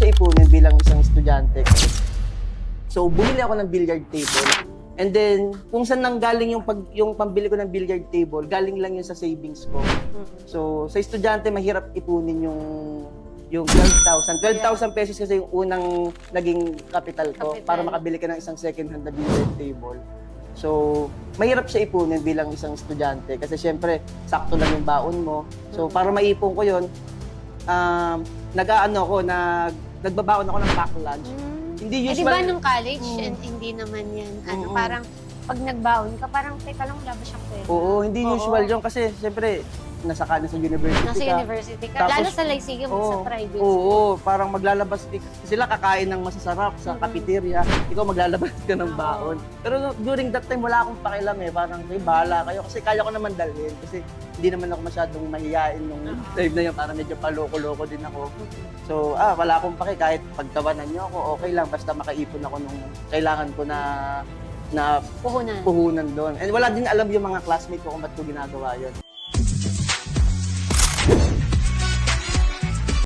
siya ipunin bilang isang estudyante. So, bumili ako ng billiard table. And then, kung saan nanggaling yung pambili ko ng billiard table, galing lang yun sa savings ko. So, sa estudyante, mahirap ipunin yung 12,000. 12,000 pesos kasi yung unang naging capital ko para makabili ka ng isang second-hand na billiard table. So, mahirap siya ipunin bilang isang estudyante kasi syempre, sakto lang yung baon mo. So, para maipon ko yun, nagbabaon ako ng pack lunch. Hindi Eh, di usual. ba nung college, and hindi naman yan, parang pag nagbaon ka, parang teka lang, wala ba siyang pera? Oo, hindi usual yun kasi syempre, nasa university Nasa ka. university ka. Tapos, Lalo sa Lyceum, sa private school. Oo, parang maglalabas sila kakain ng masasarap sa cafeteria. Ikaw maglalabas ka ng baon. Pero during that time, wala akong pakialam eh. Parang, bahala kayo. Kasi kaya ko naman dalhin. Kasi hindi naman ako masyadong mahihain nung time na yun. Parang medyo paloko-loko din ako. So, wala akong paki. Kahit pagtawanan niyo ako, okay lang. Basta makaipon ako nung kailangan ko na puhunan doon. And wala din alam yung mga classmate ko kung ba't ko ginagawa yun.